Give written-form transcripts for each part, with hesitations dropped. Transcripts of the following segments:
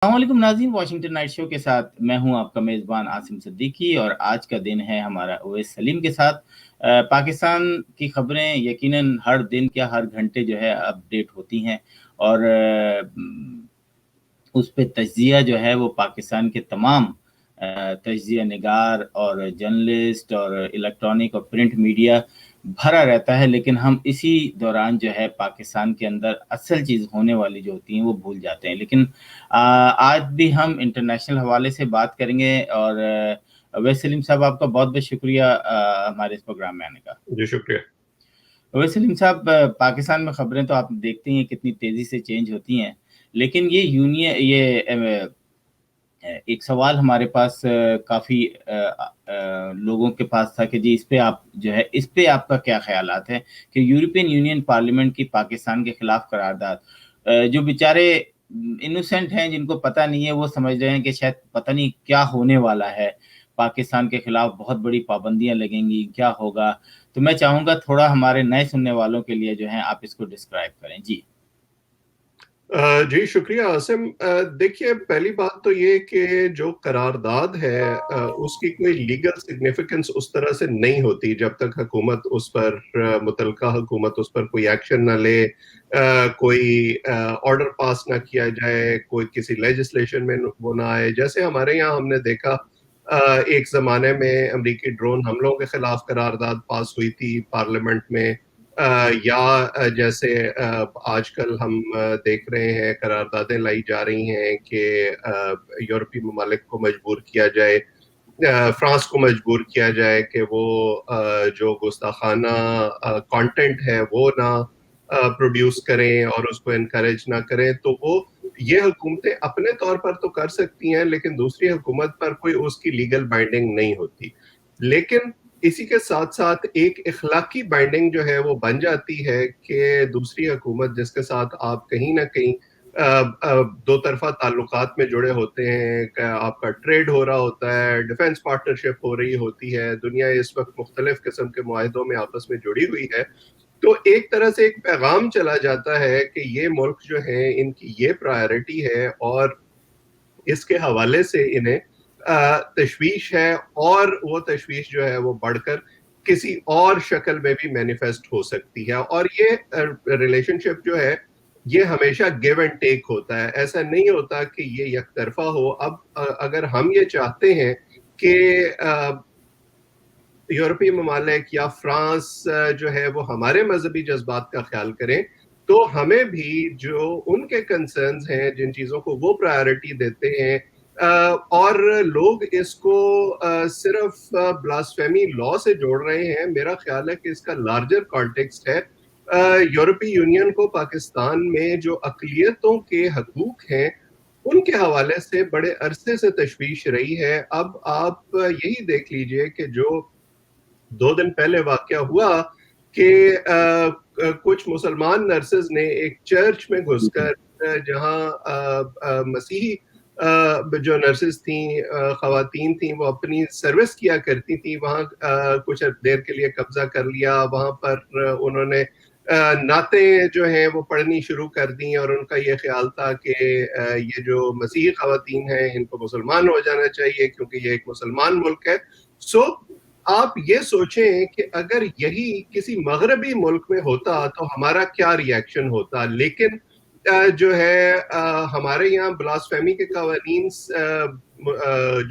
السلام علیکم ناظرین، واشنگٹن نائٹ شو کے ساتھ میں ہوں آپ کا میزبان عاصم صدیقی، اور آج کا دن ہے ہمارا اویس سلیم کے ساتھ۔ پاکستان کی خبریں یقیناً ہر دن کیا ہر گھنٹے جو ہے اپڈیٹ ہوتی ہیں، اور اس پہ تجزیہ جو ہے وہ پاکستان کے تمام تجزیہ نگار اور جرنلسٹ اور الیکٹرانک اور پرنٹ میڈیا بھرا رہتا ہے، لیکن ہم اسی دوران جو ہے پاکستان کے اندر اصل چیز ہونے والی جو ہوتی ہیں وہ بھول جاتے ہیں۔ لیکن آج بھی ہم انٹرنیشنل حوالے سے بات کریں گے، اور اویس سلیم صاحب آپ کا بہت بہت شکریہ ہمارے اس پروگرام میں آنے کا۔ جی شکریہ۔ اویس سلیم صاحب، پاکستان میں خبریں تو آپ دیکھتے ہیں کتنی تیزی سے چینج ہوتی ہیں، لیکن یہ ایک سوال ہمارے پاس کافی لوگوں کے پاس تھا کہ جی اس پہ آپ کا کیا خیالات ہے کہ یورپین یونین پارلیمنٹ کی پاکستان کے خلاف قرارداد، جو بیچارے انوسینٹ ہیں، جن کو پتہ نہیں ہے، وہ سمجھ رہے ہیں کہ شاید پتہ نہیں کیا ہونے والا ہے، پاکستان کے خلاف بہت بڑی پابندیاں لگیں گی، کیا ہوگا۔ تو میں چاہوں گا تھوڑا ہمارے نئے سننے والوں کے لیے جو ہیں آپ اس کو ڈسکرائب کریں۔ جی شکریہ عاصم۔ دیکھیے، پہلی بات تو یہ کہ جو قرارداد ہے اس کی کوئی لیگل سگنیفیکنس اس طرح سے نہیں ہوتی جب تک حکومت اس پر متعلقہ حکومت اس پر کوئی ایکشن نہ لے، کوئی آرڈر پاس نہ کیا جائے، کوئی کسی لیجسلیشن میں وہ نہ آئے۔ جیسے ہمارے یہاں ہم نے دیکھا ایک زمانے میں امریکی ڈرون حملوں کے خلاف قرارداد پاس ہوئی تھی پارلیمنٹ میں، یا جیسے آج کل ہم دیکھ رہے ہیں قراردادیں لائی جا رہی ہیں کہ یورپی ممالک کو مجبور کیا جائے، فرانس کو مجبور کیا جائے کہ وہ جو گستاخانہ کانٹینٹ ہے وہ نہ پروڈیوس کریں اور اس کو انکریج نہ کریں۔ تو وہ یہ حکومتیں اپنے طور پر تو کر سکتی ہیں، لیکن دوسری حکومت پر کوئی اس کی لیگل بائنڈنگ نہیں ہوتی۔ لیکن اسی کے ساتھ ساتھ ایک اخلاقی بائنڈنگ جو ہے وہ بن جاتی ہے کہ دوسری حکومت جس کے ساتھ آپ کہیں نہ کہیں دو طرفہ تعلقات میں جڑے ہوتے ہیں، کہ آپ کا ٹریڈ ہو رہا ہوتا ہے، ڈیفنس پارٹنرشپ ہو رہی ہوتی ہے، دنیا اس وقت مختلف قسم کے معاہدوں میں آپس میں جڑی ہوئی ہے، تو ایک طرح سے ایک پیغام چلا جاتا ہے کہ یہ ملک جو ہیں ان کی یہ پرائیورٹی ہے، اور اس کے حوالے سے انہیں تشویش ہے، اور وہ تشویش جو ہے وہ بڑھ کر کسی اور شکل میں بھی مینیفیسٹ ہو سکتی ہے۔ اور یہ ریلیشن شپ جو ہے یہ ہمیشہ گیو اینڈ ٹیک ہوتا ہے، ایسا نہیں ہوتا کہ یہ یک طرفہ ہو۔ اب اگر ہم یہ چاہتے ہیں کہ یورپی ممالک یا فرانس جو ہے وہ ہمارے مذہبی جذبات کا خیال کریں، تو ہمیں بھی جو ان کے کنسرنز ہیں، جن چیزوں کو وہ پرائیورٹی دیتے ہیں، اور لوگ اس کو صرف بلاسفیمی لا سے جوڑ رہے ہیں، میرا خیال ہے کہ اس کا لارجر کانٹیکسٹ ہے۔ یورپی یونین کو پاکستان میں جو اقلیتوں کے حقوق ہیں ان کے حوالے سے بڑے عرصے سے تشویش رہی ہے۔ اب آپ یہی دیکھ لیجئے کہ جو 2 دن پہلے واقعہ ہوا کہ کچھ مسلمان نرسز نے ایک چرچ میں گھس کر، جہاں مسیحی جو نرسز تھیں، خواتین تھیں، وہ اپنی سروس کیا کرتی تھیں، وہاں کچھ دیر کے لیے قبضہ کر لیا۔ وہاں پر انہوں نے نعتیں جو ہیں وہ پڑھنی شروع کر دیں، اور ان کا یہ خیال تھا کہ یہ جو مسیحی خواتین ہیں ان کو مسلمان ہو جانا چاہیے کیونکہ یہ ایک مسلمان ملک ہے۔ سو آپ یہ سوچیں کہ اگر یہی کسی مغربی ملک میں ہوتا تو ہمارا کیا ری ایکشن ہوتا۔ لیکن جو ہے ہمارے یہاں بلاسفیمی کے قوانین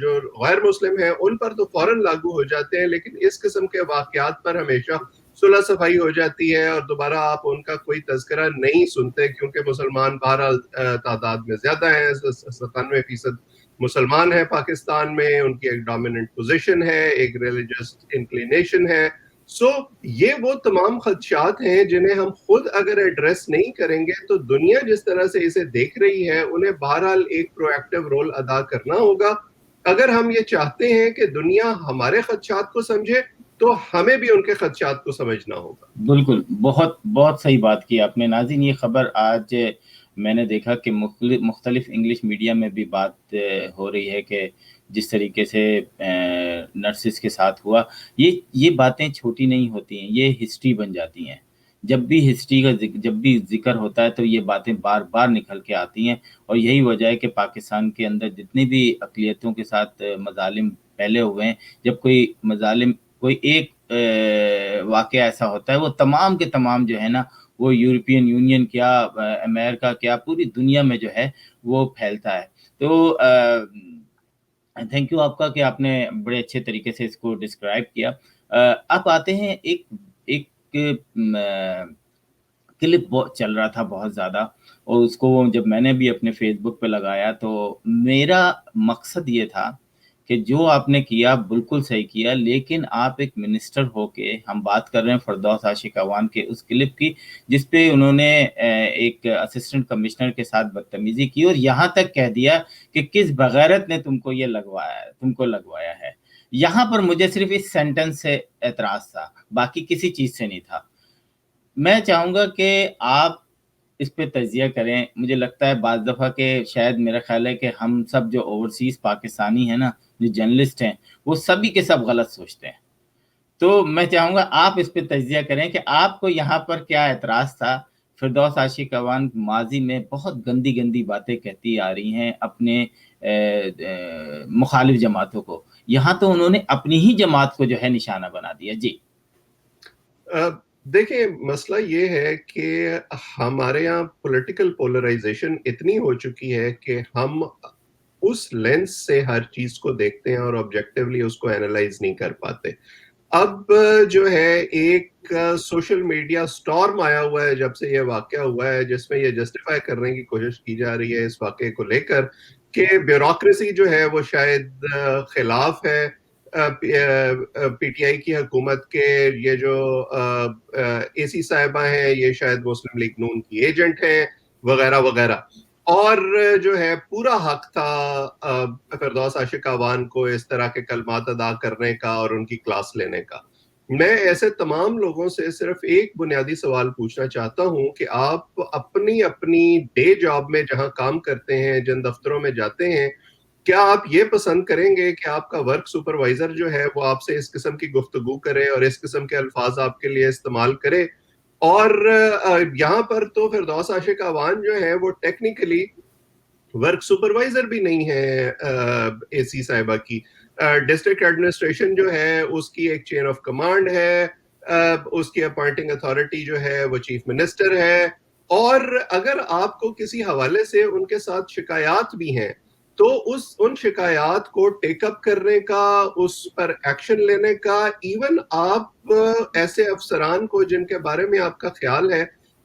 جو غیر مسلم ہیں ان پر تو فوراً لاگو ہو جاتے ہیں، لیکن اس قسم کے واقعات پر ہمیشہ صلح صفائی ہو جاتی ہے، اور دوبارہ آپ ان کا کوئی تذکرہ نہیں سنتے، کیونکہ مسلمان بہرحال تعداد میں زیادہ ہیں، 97% مسلمان ہیں پاکستان میں، ان کی ایک ڈومیننٹ پوزیشن ہے، ایک ریلیجس انکلینیشن ہے۔ سو یہ وہ تمام خدشات ہیں جنہیں ہم خود اگر ایڈریس نہیں کریں گے تو دنیا جس طرح سے اسے دیکھ رہی ہے انہیں بہرحال ایک پرو ایکٹیو رول ادا کرنا ہوگا۔ اگر ہم یہ چاہتے ہیں کہ دنیا ہمارے خدشات کو سمجھے تو ہمیں بھی ان کے خدشات کو سمجھنا ہوگا۔ بالکل، بہت بہت صحیح بات کی آپ نے ناظرین۔ یہ خبر آج میں نے دیکھا کہ مختلف انگلش میڈیا میں بھی بات ہو رہی ہے کہ جس طریقے سے نرسز کے ساتھ ہوا، یہ باتیں چھوٹی نہیں ہوتی ہیں، یہ ہسٹری بن جاتی ہیں۔ جب بھی ہسٹری کا جب بھی ذکر ہوتا ہے تو یہ باتیں بار بار نکل کے آتی ہیں، اور یہی وجہ ہے کہ پاکستان کے اندر جتنی بھی اقلیتوں کے ساتھ مظالم پھیلے ہوئے ہیں، جب کوئی ایک واقعہ ایسا ہوتا ہے، وہ تمام کے تمام جو ہے نا، وہ یورپین یونین کیا، امریکہ کیا، پوری دنیا میں جو ہے وہ پھیلتا ہے۔ تو تھینک یو آپ کا کہ آپ نے بڑے اچھے طریقے سے اس کو ڈسکرائب کیا۔ اب آتے ہیں ایک کلپ چل رہا تھا بہت زیادہ، اور اس کو جب میں نے بھی اپنے فیس بک پہ لگایا تو میرا مقصد یہ تھا کہ جو آپ نے کیا بالکل صحیح کیا، لیکن آپ ایک منسٹر ہو کے، ہم بات کر رہے ہیں فردوس عاشق اعوان کے اس کلپ کی، جس پہ انہوں نے ایک اسسٹنٹ کمشنر کے ساتھ بدتمیزی کی اور یہاں تک کہہ دیا کہ کس بغیرت نے تم کو لگوایا ہے۔ یہاں پر مجھے صرف اس سینٹنس سے اعتراض تھا، باقی کسی چیز سے نہیں تھا۔ میں چاہوں گا کہ آپ اس پہ تجزیہ کریں۔ مجھے لگتا ہے بعض دفعہ کہ شاید میرا خیال ہے کہ ہم سب جو اوورسیز پاکستانی ہیں نا، جو جرنلسٹ ہیں، وہ سبھی کے سب غلط سوچتے ہیں۔ تو میں چاہوں گا آپ اس پہ تجزیہ کریں کہ آپ کو یہاں پر کیا اعتراض تھا۔ فردوس عاشق اعوان ماضی میں بہت گندی گندی باتیں کہتی آ رہی ہیں اپنے مخالف جماعتوں کو، یہاں تو انہوں نے اپنی ہی جماعت کو جو ہے نشانہ بنا دیا۔ جی دیکھیں، مسئلہ یہ ہے کہ ہمارے یہاں پولیٹیکل پولرائزیشن اتنی ہو چکی ہے کہ ہم اس لینس سے ہر چیز کو دیکھتے ہیں اور آبجیکٹیولی اس کو اینالائز نہیں کر پاتے۔ اب جو ہے ایک سوشل میڈیا سٹارم آیا ہوا ہے جب سے یہ واقعہ ہوا ہے، جس میں یہ جسٹیفائی کرنے کی کوشش کی جا رہی ہے اس واقعے کو لے کر کہ بیوروکریسی جو ہے وہ شاید خلاف ہے پی ٹی آئی کی حکومت کے، یہ جو اے سی صاحبہ ہیں یہ شاید مسلم لیگ نون کی ایجنٹ ہیں وغیرہ وغیرہ، اور جو ہے پورا حق تھا فردوس عاشق اعوان کو اس طرح کے کلمات ادا کرنے کا اور ان کی کلاس لینے کا۔ میں ایسے تمام لوگوں سے صرف ایک بنیادی سوال پوچھنا چاہتا ہوں کہ آپ اپنی ڈے جاب میں جہاں کام کرتے ہیں، جن دفتروں میں جاتے ہیں، کیا آپ یہ پسند کریں گے کہ آپ کا ورک سپروائزر جو ہے وہ آپ سے اس قسم کی گفتگو کرے اور اس قسم کے الفاظ آپ کے لیے استعمال کرے؟ اور یہاں پر تو فردوس عاشق اعوان جو ہے وہ ٹیکنیکلی ورک سپروائزر بھی نہیں ہے اے سی صاحبہ کی۔ ڈسٹرکٹ ایڈمنسٹریشن جو ہے اس کی ایک چین آف کمانڈ ہے، اس کی اپوائنٹنگ اتھارٹی جو ہے وہ چیف منسٹر ہے، اور اگر آپ کو کسی حوالے سے ان کے ساتھ شکایات بھی ہیں تو ان شکایات کو ٹیک اپ کرنے کا، اس پر ایکشن لینے کا، ایون آپ ایسے افسران کو جن کے بارے میں آپ کا خیال ہے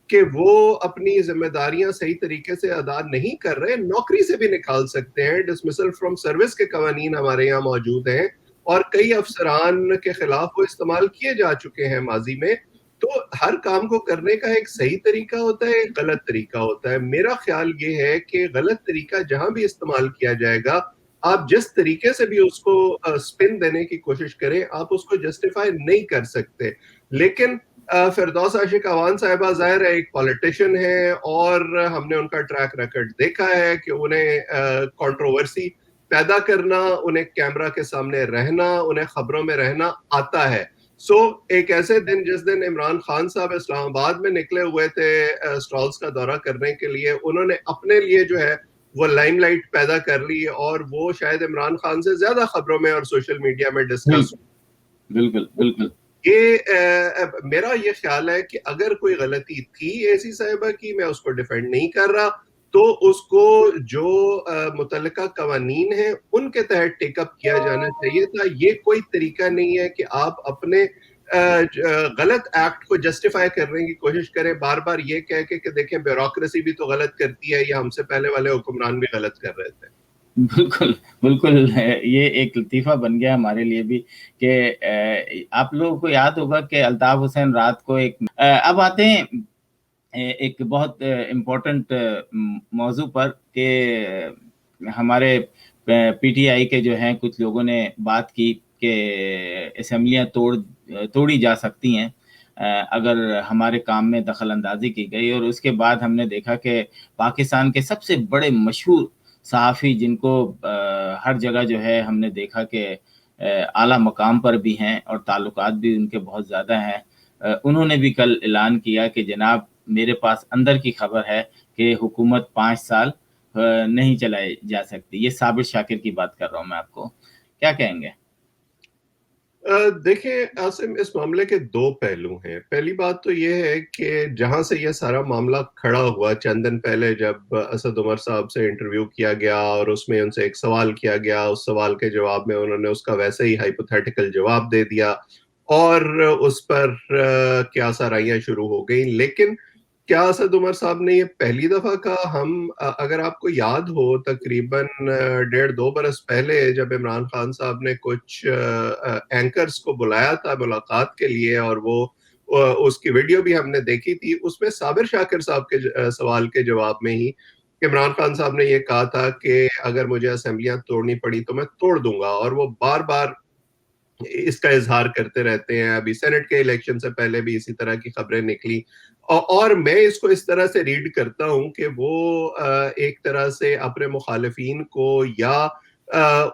کہ وہ اپنی ذمہ داریاں صحیح طریقے سے ادا نہیں کر رہے، نوکری سے بھی نکال سکتے ہیں۔ ڈسمسل فرام سروس کے قوانین ہمارے یہاں موجود ہیں اور کئی افسران کے خلاف وہ استعمال کیے جا چکے ہیں ماضی میں۔ تو ہر کام کو کرنے کا ایک صحیح طریقہ ہوتا ہے، ایک غلط طریقہ ہوتا ہے۔ میرا خیال یہ ہے کہ غلط طریقہ جہاں بھی استعمال کیا جائے گا، آپ جس طریقے سے بھی اس کو سپن دینے کی کوشش کریں، آپ اس کو جسٹیفائی نہیں کر سکتے۔ لیکن فردوس عاشق اعوان صاحبہ ظاہر ہے ایک پولیٹیشین ہے، اور ہم نے ان کا ٹریک ریکارڈ دیکھا ہے کہ انہیں کنٹروورسی پیدا کرنا، انہیں کیمرہ کے سامنے رہنا، انہیں خبروں میں رہنا آتا ہے۔ ایک ایسے دن جس دن عمران خان صاحب اسلام آباد میں نکلے ہوئے تھے اسٹالز کا دورہ کرنے کے لیے، انہوں نے اپنے لیے جو ہے وہ لائم لائٹ پیدا کر لی، اور وہ شاید عمران خان سے زیادہ خبروں میں اور سوشل میڈیا میں ڈسکس۔ بالکل بالکل میرا یہ خیال ہے کہ اگر کوئی غلطی تھی اے سی صاحبہ کی، میں اس کو ڈیفینڈ نہیں کر رہا، تو اس کو جو متعلقہ قوانین ہیں ان کے تحت ٹیک اپ کیا جانا چاہیے تھا۔ یہ کوئی طریقہ نہیں ہے کہ آپ اپنے غلط ایکٹ کو جسٹیفائی کرنے کی کوشش کریں، بار بار یہ کہہ کے کہ دیکھیں بیوروکریسی بھی تو غلط کرتی ہے، یا ہم سے پہلے والے حکمران بھی غلط کر رہے تھے۔ بالکل بالکل، یہ ایک لطیفہ بن گیا ہمارے لیے بھی کہ آپ لوگوں کو یاد ہوگا کہ الطاف حسین رات کو اب آتے ہیں ایک بہت امپورٹنٹ موضوع پر کہ ہمارے پی ٹی آئی کے جو ہیں کچھ لوگوں نے بات کی کہ اسمبلیاں توڑی جا سکتی ہیں اگر ہمارے کام میں دخل اندازی کی گئی، اور اس کے بعد ہم نے دیکھا کہ پاکستان کے سب سے بڑے مشہور صحافی، جن کو ہر جگہ جو ہے ہم نے دیکھا کہ اعلیٰ مقام پر بھی ہیں اور تعلقات بھی ان کے بہت زیادہ ہیں، انہوں نے بھی کل اعلان کیا کہ جناب میرے پاس اندر کی خبر ہے کہ حکومت 5 سال نہیں چلائی جا سکتی. یہ صابر شاکر کی بات کر رہا ہوں میں آپ کو. کیا کہیں گے؟ دیکھیں عاصم، اس معاملے کے دو پہلو ہیں. پہلی بات تو یہ ہے کہ جہاں سے یہ سارا معاملہ کھڑا ہوا چند دن پہلے جب اسد عمر صاحب سے انٹرویو کیا گیا اور اس میں ان سے ایک سوال کیا گیا، اس سوال کے جواب میں انہوں نے اس کا ویسے ہی ہائپوتھیٹیکل جواب دے دیا اور اس پر قیاسآرائیاں شروع ہو گئیں. لیکن کیا اسد عمر صاحب نے یہ پہلی دفعہ کہا؟ ہم اگر آپ کو یاد ہو تقریباً 1.5-2 برس پہلے جب عمران خان صاحب نے کچھ اینکرز کو بلایا تھا ملاقات کے لیے اور وہ اس کی ویڈیو بھی ہم نے دیکھی تھی، اس میں صابر شاکر صاحب کے سوال کے جواب میں ہی عمران خان صاحب نے یہ کہا تھا کہ اگر مجھے اسمبلیاں توڑنی پڑی تو میں توڑ دوں گا، اور وہ بار بار اس کا اظہار کرتے رہتے ہیں. ابھی سینٹ کے الیکشن سے پہلے بھی اسی طرح کی خبریں نکلی، اور میں اس کو اس طرح سے ریڈ کرتا ہوں کہ وہ ایک طرح سے اپنے مخالفین کو یا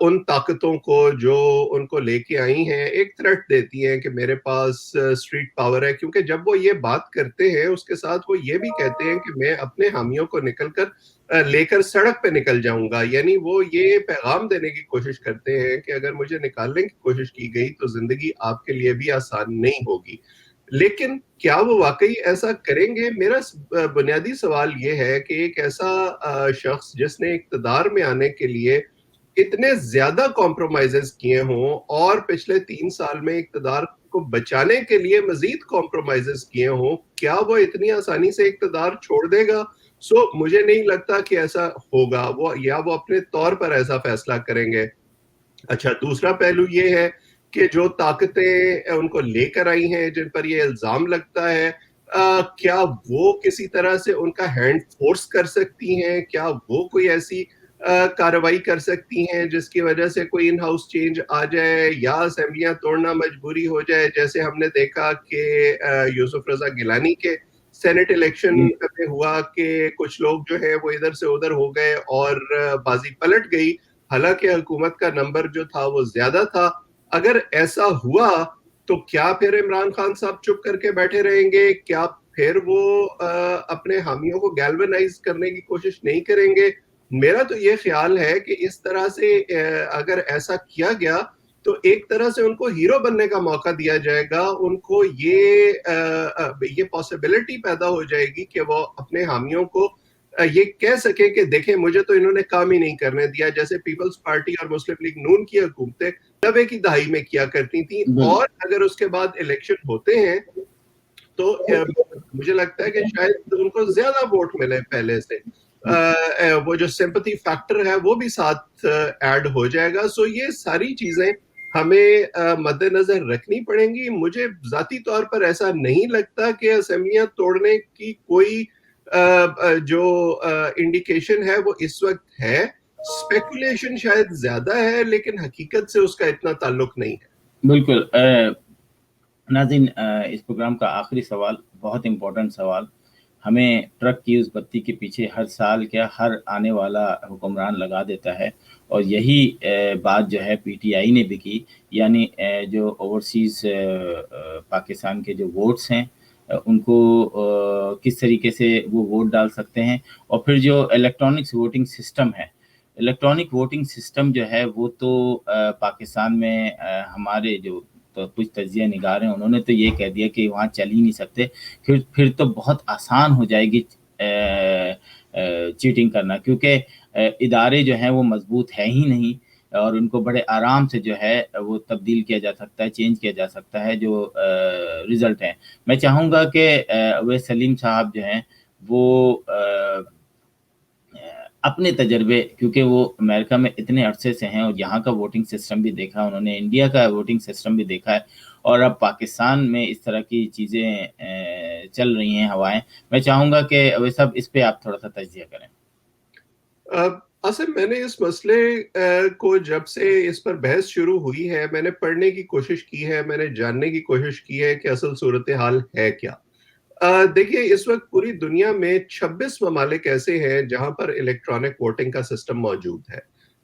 ان طاقتوں کو جو ان کو لے کے آئی ہیں ایک تھریٹ دیتی ہیں کہ میرے پاس اسٹریٹ پاور ہے. کیونکہ جب وہ یہ بات کرتے ہیں اس کے ساتھ وہ یہ بھی کہتے ہیں کہ میں اپنے حامیوں کو نکل کر لے کر سڑک پہ نکل جاؤں گا. یعنی وہ یہ پیغام دینے کی کوشش کرتے ہیں کہ اگر مجھے نکالنے کی کوشش کی گئی تو زندگی آپ کے لیے بھی آسان نہیں ہوگی. لیکن کیا وہ واقعی ایسا کریں گے؟ میرا بنیادی سوال یہ ہے کہ ایک ایسا شخص جس نے اقتدار میں آنے کے لیے اتنے زیادہ کمپرومائزز کیے ہوں اور پچھلے 3 سال میں اقتدار کو بچانے کے لیے مزید کمپرومائزز کیے ہوں، کیا وہ اتنی آسانی سے اقتدار چھوڑ دے گا؟ مجھے نہیں لگتا کہ ایسا ہوگا، وہ اپنے طور پر ایسا فیصلہ کریں گے. اچھا، دوسرا پہلو یہ ہے کہ جو طاقتیں ان کو لے کر آئی ہیں جن پر یہ الزام لگتا ہے، کیا وہ کسی طرح سے ان کا ہینڈ فورس کر سکتی ہیں؟ کیا وہ کوئی ایسی کارروائی کر سکتی ہیں جس کی وجہ سے کوئی ان ہاؤس چینج آ جائے یا اسمبلیاں توڑنا مجبوری ہو جائے، جیسے ہم نے دیکھا کہ یوسف رضا گیلانی کے سینٹ الیکشن میں ہوا کہ کچھ لوگ جو ہیں وہ ادھر سے ادھر ہو گئے اور بازی پلٹ گئی، حالانکہ حکومت کا نمبر جو تھا وہ زیادہ تھا. اگر ایسا ہوا تو کیا پھر عمران خان صاحب چپ کر کے بیٹھے رہیں گے؟ کیا پھر وہ اپنے حامیوں کو گیلونائز کرنے کی کوشش نہیں کریں گے؟ میرا تو یہ خیال ہے کہ اس طرح سے اگر ایسا کیا گیا تو ایک طرح سے ان کو ہیرو بننے کا موقع دیا جائے گا. ان کو یہ پاسبلٹی پیدا ہو جائے گی کہ وہ اپنے حامیوں کو یہ کہہ سکے کہ دیکھیں مجھے تو انہوں نے کام ہی نہیں کرنے دیا، جیسے پیپلز پارٹی اور مسلم لیگ نون کی حکومتیں 90 کی دہائی میں کیا کرتی تھیں. اور اگر اس کے بعد الیکشن ہوتے ہیں تو مجھے لگتا ہے کہ شاید ان کو زیادہ ووٹ ملے پہلے سے، وہ جو سمپتھی فیکٹر ہے وہ بھی ساتھ ایڈ ہو جائے گا. یہ ساری چیزیں ہمیں مد نظر رکھنی پڑیں گی. مجھے ذاتی طور پر ایسا نہیں لگتا کہ اسمبلیاں توڑنے کی کوئی جو انڈیکیشن ہے وہ اس وقت ہے. اسپیکولیشن شاید زیادہ ہے لیکن حقیقت سے اس کا اتنا تعلق نہیں ہے. بالکل. ناظرین، اس پروگرام کا آخری سوال بہت امپورٹنٹ سوال. ہمیں ٹرک کی اس بتی کے پیچھے ہر سال کیا ہر آنے والا حکمران لگا دیتا ہے، اور یہی بات جو ہے پی ٹی آئی نے بھی کی. یعنی جو اوورسیز پاکستان کے جو ووٹس ہیں ان کو کس طریقے سے وہ ووٹ ڈال سکتے ہیں. اور پھر جو الیکٹرانکس ووٹنگ سسٹم ہے، الیکٹرانک ووٹنگ سسٹم جو ہے وہ تو پاکستان میں ہمارے جو تو کچھ تجزیہ نگار ہیں انہوں نے تو یہ کہہ دیا کہ وہاں چل ہی نہیں سکتے. پھر تو بہت آسان ہو جائے گی چیٹنگ کرنا، کیونکہ ادارے جو ہیں وہ مضبوط ہے ہی نہیں، اور ان کو بڑے آرام سے جو ہے وہ تبدیل کیا جا سکتا ہے، چینج کیا جا سکتا ہے جو رزلٹ ہیں. میں چاہوں گا کہ اویس سلیم صاحب جو ہیں وہ اپنے تجربے، کیونکہ وہ امریکہ میں اتنے عرصے سے ہیں اور یہاں کا ووٹنگ سسٹم بھی دیکھا، انہوں نے انڈیا کا ووٹنگ سسٹم بھی دیکھا ہے، اور اب پاکستان میں اس طرح کی چیزیں چل رہی ہیں ہوائیں. میں چاہوں گا کہ اویس صاحب اس پہ آپ تھوڑا سا تجزیہ کریں. اصل میں نے اس مسئلے کو جب سے اس پر بحث شروع ہوئی ہے میں نے پڑھنے کی کوشش کی ہے، میں نے جاننے کی کوشش کی ہے کہ اصل صورتحال ہے کیا. دیکھیے اس وقت پوری دنیا میں 26 ممالک ایسے ہیں جہاں پر الیکٹرانک ووٹنگ کا سسٹم موجود ہے.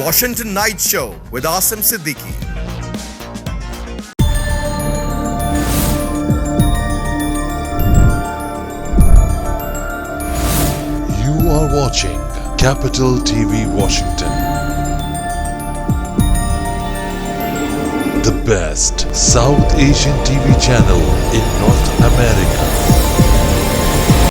Washington Night Show with Asim Siddiqui. You watching Capital TV Washington. The best South Asian TV channel in North America.